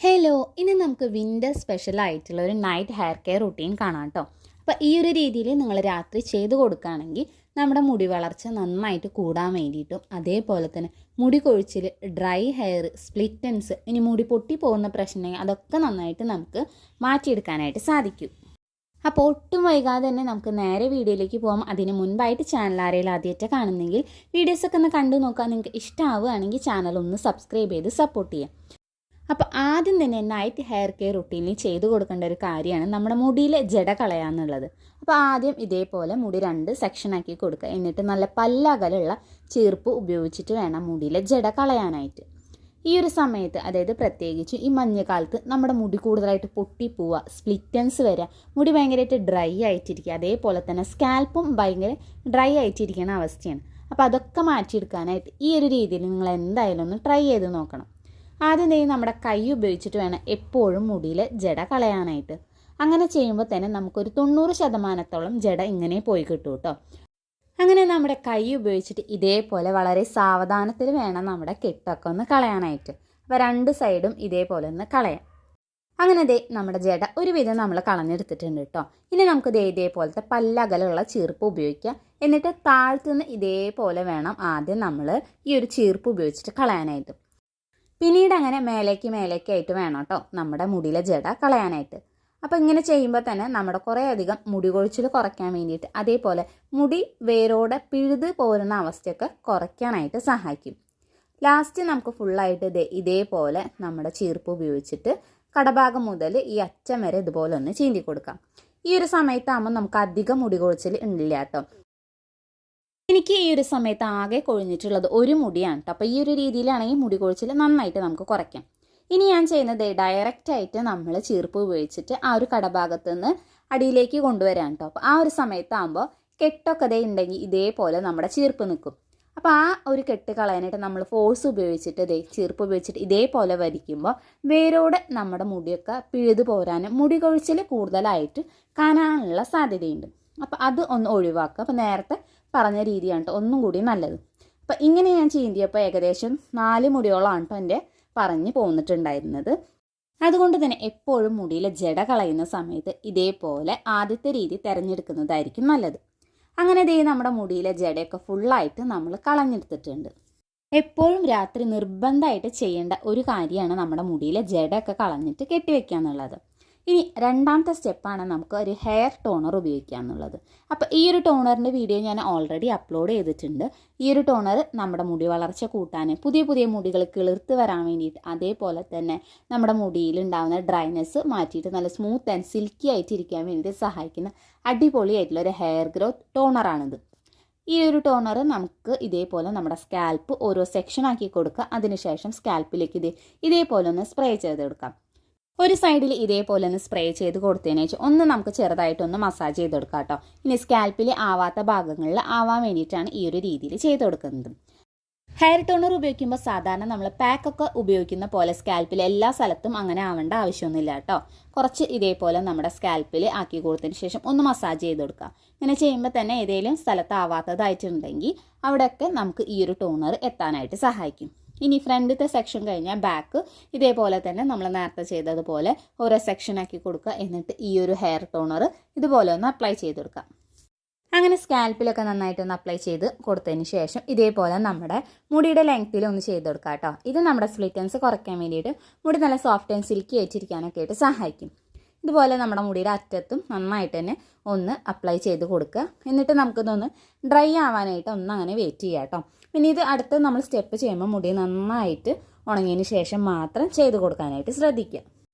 Hello, ഇനി നമുക്ക് winter special ആയിട്ടുള്ള ഒരു നൈറ്റ് ഹെയർ കെയർ റുട്ടീൻ കാണാം കേട്ടോ. അപ്പോൾ ഈ ഒരു രീതിയിൽ നിങ്ങൾ രാത്രി ചെയ്ത് കൊടുക്കുകയാണെങ്കിൽ നമ്മുടെ മുടി വളർച്ച നന്നായിട്ട് കൂടാൻ വേണ്ടിയിട്ടും അതേപോലെ തന്നെ മുടി കൊഴിച്ചിൽ, ഡ്രൈ ഹെയർ, സ്പ്ലിറ്റൻസ്, ഇനി മുടി പൊട്ടി പോകുന്ന പ്രശ്നം അതൊക്കെ നന്നായിട്ട് നമുക്ക് മാറ്റിയെടുക്കാനായിട്ട് സാധിക്കും. അപ്പോൾ ഒട്ടും വൈകാതെ തന്നെ നമുക്ക് നേരെ വീഡിയോയിലേക്ക് പോകാം. അതിന് മുൻപായിട്ട് ചാനൽ ആരെങ്കിലും ആദ്യമായിട്ട് കാണുന്നെങ്കിൽ വീഡിയോസൊക്കെ ഒന്ന് കണ്ടു നോക്കാം. നിങ്ങൾക്ക് ഇഷ്ടമാവുകയാണെങ്കിൽ ചാനൽ ഒന്ന് സബ്സ്ക്രൈബ് ചെയ്ത് സപ്പോർട്ട് ചെയ്യാം. അപ്പോൾ ആദ്യം തന്നെ നൈറ്റ് ഹെയർ കെയർ റുട്ടീനിൽ ചെയ്ത് കൊടുക്കേണ്ട ഒരു കാര്യമാണ് നമ്മുടെ മുടിയിലെ ജട കളയാന്നുള്ളത്. അപ്പോൾ ആദ്യം ഇതേപോലെ മുടി 2 സെക്ഷനാക്കി കൊടുക്കുക. എന്നിട്ട് നല്ല പല്ലകലുള്ള ചീർപ്പ് ഉപയോഗിച്ചിട്ട് വേണം മുടിയിലെ ജട കളയാനായിട്ട്. ഈ ഒരു സമയത്ത്, അതായത് പ്രത്യേകിച്ച് ഈ മഞ്ഞക്കാലത്ത് നമ്മുടെ മുടി കൂടുതലായിട്ട് പൊട്ടിപ്പോവുക, സ്പ്ലിറ്റൻസ് വരിക, മുടി ഭയങ്കരമായിട്ട് ഡ്രൈ ആയിട്ടിരിക്കുക, അതേപോലെ തന്നെ സ്കാൽപ്പും ഭയങ്കര ഡ്രൈ ആയിട്ടിരിക്കുന്ന അവസ്ഥയാണ്. അപ്പോൾ അതൊക്കെ മാറ്റിയെടുക്കാനായിട്ട് ഈ ഒരു രീതിയിൽ നിങ്ങൾ എന്തായാലും ഒന്ന് ട്രൈ ചെയ്ത് നോക്കണം. ആദ്യം തന്നെ നമ്മുടെ കൈ ഉപയോഗിച്ചിട്ട് വേണം എപ്പോഴും മുടിയിൽ ജട കളയാനായിട്ട്. അങ്ങനെ ചെയ്യുമ്പോൾ തന്നെ നമുക്കൊരു 90% ജട ഇങ്ങനെ പോയി കിട്ടും കേട്ടോ. അങ്ങനെ നമ്മുടെ കൈ ഉപയോഗിച്ചിട്ട് ഇതേപോലെ വളരെ സാവധാനത്തിൽ വേണം നമ്മുടെ കെട്ടൊക്കെ ഒന്ന് കളയാനായിട്ട്. അപ്പോൾ 2 സൈഡും ഇതേപോലെ ഒന്ന് കളയാം. അങ്ങനെ നമ്മുടെ ജട ഒരുവിധം നമ്മൾ കളഞ്ഞെടുത്തിട്ടുണ്ട് കേട്ടോ. ഇനി നമുക്ക് ഇതേപോലത്തെ പല്ലകലുള്ള ചീർപ്പ് ഉപയോഗിക്കാം. എന്നിട്ട് താഴ്ത്തുനിന്ന് ഇതേപോലെ വേണം ആദ്യം നമ്മൾ ഈ ഒരു ചീർപ്പ് ഉപയോഗിച്ചിട്ട് കളയാനായിട്ട്. പിന്നീട് അങ്ങനെ മേലേക്കായിട്ട് വേണം കേട്ടോ നമ്മുടെ മുടിയിലെ ജട കളയാനായിട്ട്. അപ്പോൾ ഇങ്ങനെ ചെയ്യുമ്പോൾ തന്നെ നമ്മുടെ കുറേ അധികം മുടി കൊഴിച്ചിൽ കുറയ്ക്കാൻ വേണ്ടിയിട്ട്, അതേപോലെ മുടി വേരോടെ പിഴുത് പോരുന്ന അവസ്ഥയൊക്കെ കുറയ്ക്കാനായിട്ട് സഹായിക്കും. ലാസ്റ്റ് നമുക്ക് ഫുള്ളായിട്ട് ഇതേപോലെ നമ്മുടെ ചീർപ്പ് ഉപയോഗിച്ചിട്ട് കടഭാഗം മുതൽ ഈ അറ്റം വരെ ഇതുപോലെ ഒന്ന് ചീന്തി കൊടുക്കാം. ഈ ഒരു സമയത്താകുമ്പോൾ നമുക്ക് അധികം മുടി കൊഴിച്ചിൽ ഇല്ല കേട്ടോ. എനിക്ക് ഈ ഒരു സമയത്ത് ആകെ കൊഴിഞ്ഞിട്ടുള്ളത് ഒരു മുടിയാണ് കേട്ടോ. അപ്പോൾ ഈ ഒരു രീതിയിലാണെങ്കിൽ മുടി കൊഴിച്ചിൽ നന്നായിട്ട് നമുക്ക് കുറയ്ക്കാം. ഇനി ഞാൻ ചെയ്യുന്നത് ഡയറക്റ്റായിട്ട് നമ്മൾ ചീർപ്പ് ഉപയോഗിച്ചിട്ട് ആ ഒരു കടഭാഗത്ത് നിന്ന് അടിയിലേക്ക് കൊണ്ടുവരാൻ കേട്ടോ. അപ്പോൾ ആ ഒരു സമയത്താകുമ്പോൾ കെട്ടൊക്കെ ഉണ്ടെങ്കിൽ ഇതേപോലെ നമ്മുടെ ചീർപ്പ് നിൽക്കും. അപ്പോൾ ആ ഒരു കെട്ട് കളയാനായിട്ട് നമ്മൾ ഫോഴ്സ് ഉപയോഗിച്ചിട്ട് ചീർപ്പ് ഉപയോഗിച്ചിട്ട് ഇതേപോലെ വലിക്കുമ്പോൾ വേരോടെ നമ്മുടെ മുടിയൊക്കെ പിഴുതു പോരാനും മുടി കൊഴിച്ചിൽ കൂടുതലായിട്ട് കാണാനുള്ള സാധ്യതയുണ്ട്. അപ്പോൾ അത് ഒന്ന് ഒഴിവാക്കുക. അപ്പോൾ നേരത്തെ പറഞ്ഞ രീതിയാണ് കേട്ടോ ഒന്നും കൂടി നല്ലത്. അപ്പോൾ ഇങ്ങനെ ഞാൻ ചീന്തിയപ്പോൾ ഏകദേശം 4 മുടിയോളമാണ് കേട്ടോ എൻ്റെ പറഞ്ഞു പോന്നിട്ടുണ്ടായിരുന്നത്. അതുകൊണ്ട് തന്നെ എപ്പോഴും മുടിയിലെ ജട കളയുന്ന സമയത്ത് ഇതേപോലെ ആദ്യത്തെ രീതി തിരഞ്ഞെടുക്കുന്നതായിരിക്കും നല്ലത്. അങ്ങനെ നമ്മുടെ മുടിയിലെ ജടയൊക്കെ ഫുള്ളായിട്ട് നമ്മൾ കളഞ്ഞെടുത്തിട്ടുണ്ട്. എപ്പോഴും രാത്രി നിർബന്ധമായിട്ട് ചെയ്യേണ്ട ഒരു കാര്യമാണ് നമ്മുടെ മുടിയിലെ ജടയൊക്കെ കളഞ്ഞിട്ട് കെട്ടിവെക്കുക എന്നുള്ളത്. ഇനി രണ്ടാമത്തെ സ്റ്റെപ്പാണ് നമുക്ക് ഒരു ഹെയർ ടോണർ ഉപയോഗിക്കുക എന്നുള്ളത്. അപ്പോൾ ഈ ഒരു ടോണറിൻ്റെ വീഡിയോ ഞാൻ ഓൾറെഡി അപ്ലോഡ് ചെയ്തിട്ടുണ്ട്. ഈ ഒരു ടോണർ നമ്മുടെ മുടി വളർച്ച കൂട്ടാൻ, പുതിയ മുടികൾ കിളിർത്ത് വരാൻ വേണ്ടിയിട്ട്, അതേപോലെ തന്നെ നമ്മുടെ മുടിയിൽ ഉണ്ടാകുന്ന ഡ്രൈനെസ് മാറ്റിയിട്ട് നല്ല സ്മൂത്ത് ആൻഡ് സിൽക്കി ആയിട്ടിരിക്കാൻ വേണ്ടിയിട്ട് സഹായിക്കുന്ന അടിപൊളിയായിട്ടുള്ള ഒരു ഹെയർ ഗ്രോത്ത് ടോണറാണിത്. ഈ ഒരു ടോണർ നമുക്ക് ഇതേപോലെ നമ്മുടെ സ്കാൽപ്പ് ഓരോ സെക്ഷനാക്കി കൊടുക്കുക. അതിനുശേഷം സ്കാൽപ്പിലേക്ക് ഇതേപോലെ ഒന്ന് സ്പ്രേ ചെയ്തെടുക്കാം. ഒരു സൈഡിൽ ഇതേപോലെ ഒന്ന് സ്പ്രേ ചെയ്ത് കൊടുത്തതിന് ശേഷം ഒന്ന് നമുക്ക് ചെറുതായിട്ടൊന്ന് മസാജ് ചെയ്ത് കൊടുക്കാം കേട്ടോ. ഇനി സ്കാൽപ്പിൽ ആവാത്ത ഭാഗങ്ങളിൽ ആവാൻ വേണ്ടിയിട്ടാണ് ഈ ഒരു രീതിയിൽ ചെയ്ത് കൊടുക്കുന്നത്. ഹെയർ ടോണർ ഉപയോഗിക്കുമ്പോൾ സാധാരണ നമ്മൾ പാക്കൊക്കെ ഉപയോഗിക്കുന്ന പോലെ സ്കാൽപ്പിൽ എല്ലാ സ്ഥലത്തും അങ്ങനെ ആവേണ്ട ആവശ്യമൊന്നുമില്ല കേട്ടോ. കുറച്ച് ഇതേപോലെ നമ്മുടെ സ്കാൽപ്പിൽ ആക്കി കൊടുത്തതിന് ശേഷം ഒന്ന് മസാജ് ചെയ്ത് കൊടുക്കുക. ഇങ്ങനെ ചെയ്യുമ്പോൾ തന്നെ ഏതെങ്കിലും സ്ഥലത്ത് ആവാത്തതായിട്ടുണ്ടെങ്കിൽ അവിടെയൊക്കെ നമുക്ക് ഈ ഒരു ടോണർ എത്താനായിട്ട് സഹായിക്കും. ഇനി ഫ്രണ്ടത്തെ സെക്ഷൻ കഴിഞ്ഞാൽ ബാക്ക് ഇതേപോലെ തന്നെ നമ്മൾ നേരത്തെ ചെയ്തതുപോലെ ഓരോ സെക്ഷനാക്കി കൊടുക്കുക. എന്നിട്ട് ഈ ഒരു ഹെയർ ടോണർ ഇതുപോലെ ഒന്ന് അപ്ലൈ ചെയ്ത് കൊടുക്കുക. അങ്ങനെ സ്കാൽപ്പിലൊക്കെ നന്നായിട്ടൊന്ന് അപ്ലൈ ചെയ്ത് കൊടുത്തതിന് ശേഷം ഇതേപോലെ നമ്മുടെ മുടിയുടെ ലെങ്ത്തിൽ ഒന്ന് ചെയ്ത് കൊടുക്കുക കേട്ടോ. ഇത് നമ്മുടെ സ്പ്ലിറ്റൻസ് കുറയ്ക്കാൻ വേണ്ടിയിട്ട് മുടി നല്ല സോഫ്റ്റ് ആൻഡ് സിൽക്കി ആയിട്ടിരിക്കാനൊക്കെ ആയിട്ട് സഹായിക്കും. ഇതുപോലെ നമ്മുടെ മുടിയുടെ അറ്റത്തും നന്നായിട്ട് തന്നെ ഒന്ന് അപ്ലൈ ചെയ്ത് കൊടുക്കുക. എന്നിട്ട് നമുക്കിതൊന്ന് ഡ്രൈ ആവാനായിട്ട് ഒന്ന് അങ്ങനെ വെയിറ്റ് ചെയ്യാം കേട്ടോ. പിന്നെ ഇത് അടുത്ത് നമ്മൾ സ്റ്റെപ്പ് ചെയ്യുമ്പോൾ മുടി നന്നായിട്ട് ഉണങ്ങിയതിന് ശേഷം മാത്രം ചെയ്ത് കൊടുക്കാനായിട്ട് ശ്രദ്ധിക്കുക.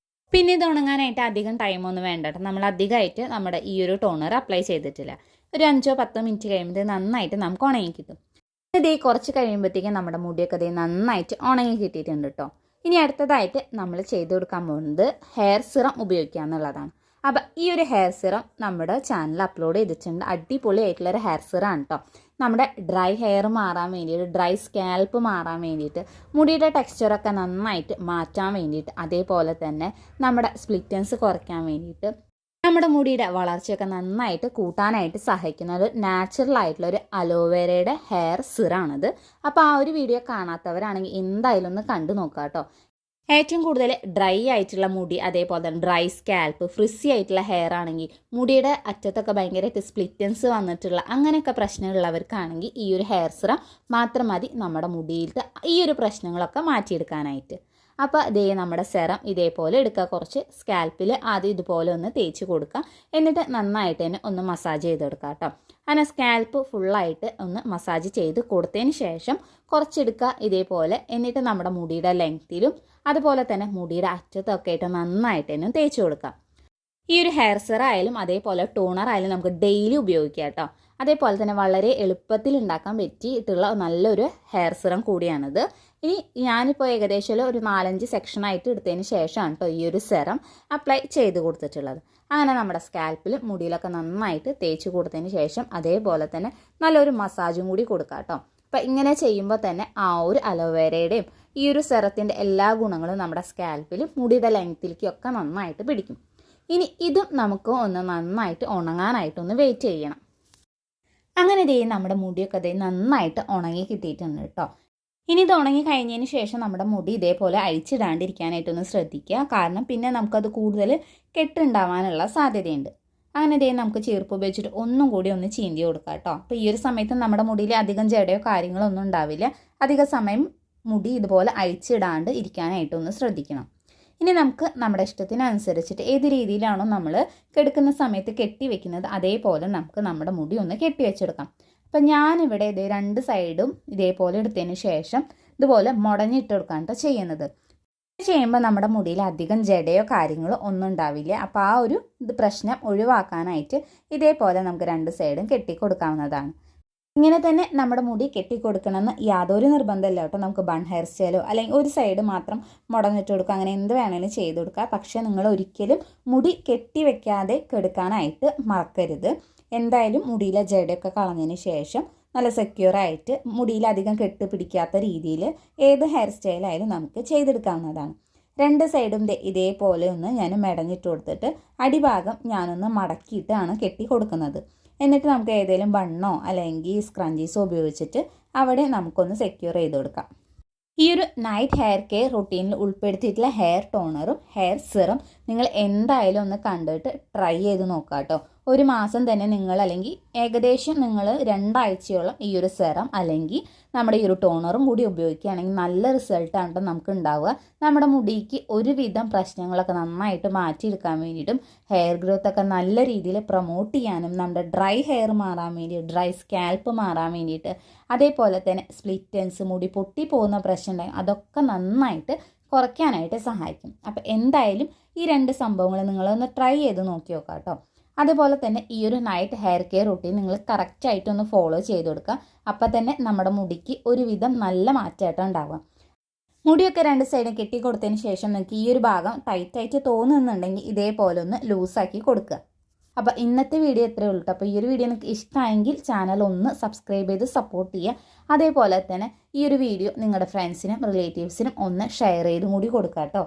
പിന്നെ ഇത് ഉണങ്ങാനായിട്ട് അധികം ടൈമൊന്നും വേണ്ട കേട്ടോ. നമ്മൾ അധികമായിട്ട് നമ്മുടെ ഈ ഒരു ടോണർ അപ്ലൈ ചെയ്തിട്ടില്ല. ഒരു 5-10 മിനിറ്റ് കഴിയുമ്പോൾ നന്നായിട്ട് നമുക്ക് ഉണങ്ങി കിട്ടും. കുറച്ച് കഴിയുമ്പോഴത്തേക്കും നമ്മുടെ മുടിയൊക്കെ നന്നായിട്ട് ഉണങ്ങി കിട്ടിയിട്ടുണ്ട് കേട്ടോ. ഇനി അടുത്തതായിട്ട് നമ്മൾ ചെയ്ത് കൊടുക്കാൻ പോകുന്നത് ഹെയർ സിറം ഉപയോഗിക്കുക എന്നുള്ളതാണ്. അപ്പോൾ ഈ ഒരു ഹെയർ സിറം നമ്മുടെ ചാനൽ അപ്ലോഡ് ചെയ്തിട്ടുണ്ട്. അടിപൊളിയായിട്ടുള്ളൊരു ഹെയർ സിറമാണ് കേട്ടോ. നമ്മുടെ ഡ്രൈ ഹെയർ മാറാൻ വേണ്ടിയിട്ട്, ഡ്രൈ സ്കാൽപ്പ് മാറാൻ വേണ്ടിയിട്ട്, മുടിയുടെ ടെക്സ്ചറൊക്കെ നന്നായിട്ട് മാറ്റാൻ വേണ്ടിയിട്ട്, അതേപോലെ തന്നെ നമ്മുടെ സ്പ്ലിറ്റൻസ് കുറയ്ക്കാൻ വേണ്ടിയിട്ട്, നമ്മുടെ മുടിയുടെ വളർച്ചയൊക്കെ നന്നായിട്ട് കൂട്ടാനായിട്ട് സഹായിക്കുന്ന ഒരു നാച്ചുറൽ ആയിട്ടുള്ള ഒരു അലോവേരയുടെ ഹെയർ സിറാണിത്. അപ്പോൾ ആ ഒരു വീഡിയോ കാണാത്തവരാണെങ്കിൽ എന്തായാലും ഒന്ന് കണ്ടു നോക്കുക കേട്ടോ. ഏറ്റവും കൂടുതൽ ഡ്രൈ ആയിട്ടുള്ള മുടി, അതേപോലെ തന്നെ ഡ്രൈ സ്കാൽപ്പ്, ഫ്രിസി ആയിട്ടുള്ള ഹെയർ ആണെങ്കിൽ, മുടിയുടെ അറ്റത്തൊക്കെ ഭയങ്കരമായിട്ട് സ്പ്ലിറ്റൻസ് വന്നിട്ടുള്ള അങ്ങനെയൊക്കെ പ്രശ്നമുള്ളവർക്കാണെങ്കിൽ ഈ ഒരു ഹെയർ സിറം മാത്രം മതി നമ്മുടെ മുടിയിലത്തെ ഈ ഒരു പ്രശ്നങ്ങളൊക്കെ മാറ്റിയെടുക്കാനായിട്ട്. അപ്പോൾ ഇതേ നമ്മുടെ സെറം ഇതേപോലെ എടുക്കുക. കുറച്ച് സ്കാൽപ്പിൽ ആദ്യം ഇതുപോലെ ഒന്ന് തേച്ച് കൊടുക്കുക. എന്നിട്ട് നന്നായിട്ട് തന്നെ ഒന്ന് മസാജ് ചെയ്തെടുക്കുക കേട്ടോ. അങ്ങനെ സ്കാൽപ്പ് ഫുള്ളായിട്ട് ഒന്ന് മസാജ് ചെയ്ത് കൊടുത്തതിന് ശേഷം കുറച്ചെടുക്കുക ഇതേപോലെ. എന്നിട്ട് നമ്മുടെ മുടിയുടെ ലെങ്ത്തിലും അതുപോലെ തന്നെ മുടിയുടെ അറ്റത്തൊക്കെ ആയിട്ട് നന്നായിട്ട് തന്നെ തേച്ച് കൊടുക്കുക. ഈ ഒരു ഹെയർ സിറം ആയാലും അതേപോലെ ടോണർ ആയാലും നമുക്ക് ഡെയിലി ഉപയോഗിക്കാം കേട്ടോ. അതേപോലെ തന്നെ വളരെ എളുപ്പത്തിൽ ഉണ്ടാക്കാൻ പറ്റിയിട്ടുള്ള നല്ലൊരു ഹെയർ സിറം കൂടിയാണിത്. ഇനി ഞാനിപ്പോൾ ഏകദേശം ഒരു 4-5 സെക്ഷനായിട്ട് എടുത്തതിന് ശേഷമാണ് കേട്ടോ ഈ ഒരു സിറം അപ്ലൈ ചെയ്ത് കൊടുത്തിട്ടുള്ളത്. അങ്ങനെ നമ്മുടെ സ്കാൽപ്പിൽ മുടിയിലൊക്കെ നന്നായിട്ട് തേച്ച് കൊടുത്തതിന് ശേഷം അതേപോലെ തന്നെ നല്ലൊരു മസാജും കൂടി കൊടുക്കാം കേട്ടോ. അപ്പം ഇങ്ങനെ ചെയ്യുമ്പോൾ തന്നെ ആ ഒരു അലോവേരയുടെയും ഈ ഒരു സിറത്തിൻ്റെ എല്ലാ ഗുണങ്ങളും നമ്മുടെ സ്കാൽപ്പിലും മുടിയുടെ ലെങ്ത്തിലേക്കൊക്കെ നന്നായിട്ട് പിടിക്കും. ഇനി ഇതും നമുക്ക് ഒന്ന് നന്നായിട്ട് ഉണങ്ങാനായിട്ടൊന്ന് വെയിറ്റ് ചെയ്യണം. അങ്ങനെ നമ്മുടെ മുടിയൊക്കെ നന്നായിട്ട് ഉണങ്ങി കിട്ടിയിട്ടുണ്ട് കേട്ടോ. ഇനി ഇത് ഉണങ്ങി കഴിഞ്ഞതിന് ശേഷം നമ്മുടെ മുടി ഇതേപോലെ അഴിച്ചിടാണ്ടിരിക്കാനായിട്ടൊന്ന് ശ്രദ്ധിക്കുക. കാരണം പിന്നെ നമുക്കത് കൂടുതൽ കെട്ടുണ്ടാവാനുള്ള സാധ്യതയുണ്ട്. അങ്ങനെ നമുക്ക് ചീർപ്പ് ഉപയോഗിച്ചിട്ട് ഒന്നും കൂടി ഒന്ന് ചീന്തി കൊടുക്കുക കേട്ടോ. അപ്പോൾ ഈ ഒരു സമയത്ത് നമ്മുടെ മുടിയിൽ അധികം ജടയോ കാര്യങ്ങളോ ഒന്നും ഉണ്ടാവില്ല. അധിക സമയം മുടി ഇതുപോലെ അഴിച്ചിടാണ്ട് ഇരിക്കാനായിട്ടൊന്ന് ശ്രദ്ധിക്കണം. ഇനി നമുക്ക് നമ്മുടെ ഇഷ്ടത്തിനനുസരിച്ചിട്ട് ഏത് രീതിയിലാണോ നമ്മൾ കെടുക്കുന്ന സമയത്ത് കെട്ടി വെക്കുന്നത് അതേപോലെ നമുക്ക് നമ്മുടെ മുടി ഒന്ന് കെട്ടി വെച്ചെടുക്കാം. അപ്പം ഞാനിവിടെ ഇത് 2 സൈഡും ഇതേപോലെ എടുത്തതിന് ശേഷം ഇതുപോലെ മുടഞ്ഞിട്ട് കൊടുക്കാനാണ് ചെയ്യുന്നത്. ചെയ്യുമ്പോൾ നമ്മുടെ മുടിയിൽ അധികം ജടയോ കാര്യങ്ങളോ ഒന്നും ഉണ്ടാവില്ല. അപ്പോൾ ആ ഒരു പ്രശ്നം ഒഴിവാക്കാനായിട്ട് ഇതേപോലെ നമുക്ക് 2 സൈഡും കെട്ടിക്കൊടുക്കാവുന്നതാണ്. ഇങ്ങനെ തന്നെ നമ്മുടെ മുടി കെട്ടിക്കൊടുക്കണമെന്ന് യാതൊരു നിർബന്ധമില്ല കേട്ടോ. നമുക്ക് ബൺ ഹെയർ സ്റ്റൈലോ അല്ലെങ്കിൽ ഒരു സൈഡ് മാത്രം മുടഞ്ഞിട്ട് കൊടുക്കുക, അങ്ങനെ എന്ത് വേണമെങ്കിലും ചെയ്ത് കൊടുക്കുക. പക്ഷേ നിങ്ങൾ ഒരിക്കലും മുടി കെട്ടി വെക്കാതെ കെടുക്കാനായിട്ട് മറക്കരുത്. എന്തായാലും മുടിയിലെ ജടയൊക്കെ കളഞ്ഞതിന് ശേഷം നല്ല സെക്യൂറായിട്ട് മുടിയിലധികം കെട്ട് പിടിക്കാത്ത രീതിയിൽ ഏത് ഹെയർ സ്റ്റൈലായാലും നമുക്ക് ചെയ്തെടുക്കാവുന്നതാണ്. 2 സൈഡും ഇതേപോലെ ഒന്ന് ഞാൻ മെടഞ്ഞിട്ട് കൊടുത്തിട്ട് അടിഭാഗം ഞാനൊന്ന് മടക്കിയിട്ടാണ് കെട്ടി കൊടുക്കുന്നത്. എന്നിട്ട് നമുക്ക് ഏതെങ്കിലും ബണ്ണോ അല്ലെങ്കിൽ സ്ക്രഞ്ചീസോ ഉപയോഗിച്ചിട്ട് അവിടെ നമുക്കൊന്ന് സെക്യൂർ ചെയ്ത് കൊടുക്കാം. ഈ ഒരു നൈറ്റ് ഹെയർ കെയർ റൊട്ടീനിൽ ഉൾപ്പെടുത്തിയിട്ടുള്ള ഹെയർ ടോണറും ഹെയർ സിറം നിങ്ങൾ എന്തായാലും ഒന്ന് കണ്ടിട്ട് ട്രൈ ചെയ്ത് നോക്കാം കേട്ടോ. 1 മാസം തന്നെ നിങ്ങൾ അല്ലെങ്കിൽ ഏകദേശം നിങ്ങൾ 2 ആഴ്ചയോളം ഈ ഒരു സിറം അല്ലെങ്കിൽ നമ്മുടെ ഈ ഒരു ടോണറും കൂടി ഉപയോഗിക്കുകയാണെങ്കിൽ നല്ല റിസൾട്ടാണ് നമുക്ക് ഉണ്ടാവുക. നമ്മുടെ മുടിക്ക് ഒരുവിധം പ്രശ്നങ്ങളൊക്കെ നന്നായിട്ട് മാറ്റിയെടുക്കാൻ വേണ്ടിയിട്ടും ഹെയർ ഗ്രോത്ത് ഒക്കെ നല്ല രീതിയിൽ പ്രൊമോട്ട് ചെയ്യാനും നമ്മുടെ ഡ്രൈ ഹെയർ മാറാൻ വേണ്ടി ഡ്രൈ സ്കാൽപ്പ് മാറാൻ വേണ്ടിയിട്ട് അതേപോലെ തന്നെ സ്പ്ലിറ്റൻസ് മുടി പൊട്ടിപ്പോകുന്ന പ്രശ്നം അതൊക്കെ നന്നായിട്ട് കുറയ്ക്കാനായിട്ട് സഹായിക്കും. അപ്പോൾ എന്തായാലും ഈ 2 സംഭവങ്ങൾ നിങ്ങളൊന്ന് ട്രൈ ചെയ്ത് നോക്കി നോക്കാം കേട്ടോ. അതുപോലെ തന്നെ ഈ ഒരു നൈറ്റ് ഹെയർ കെയർ റൂട്ടീൻ നിങ്ങൾ കറക്റ്റായിട്ടൊന്ന് ഫോളോ ചെയ്ത് കൊടുക്കുക. അപ്പം തന്നെ നമ്മുടെ മുടിക്ക് ഒരുവിധം നല്ല മാറ്റമായിട്ടാണ് ഉണ്ടാവുക. മുടിയൊക്കെ 2 സൈഡും കെട്ടി കൊടുത്തതിന് ശേഷം നിങ്ങൾക്ക് ഈ ഒരു ഭാഗം ടൈറ്റായിട്ട് തോന്നുന്നുണ്ടെങ്കിൽ ഇതേപോലെ ഒന്ന് ലൂസാക്കി കൊടുക്കുക. അപ്പോൾ ഇന്നത്തെ വീഡിയോ ഇത്രയേ ഉള്ളൂ. അപ്പോൾ ഈ ഒരു വീഡിയോ നിങ്ങൾക്ക് ഇഷ്ടമായെങ്കിൽ ചാനൽ ഒന്ന് സബ്സ്ക്രൈബ് ചെയ്ത് സപ്പോർട്ട് ചെയ്യുക. അതേപോലെ തന്നെ ഈ ഒരു വീഡിയോ നിങ്ങളുടെ ഫ്രണ്ട്സിനും റിലേറ്റീവ്സിനും ഒന്ന് ഷെയർ ചെയ്തും കൂടി കൊടുക്കുക കേട്ടോ.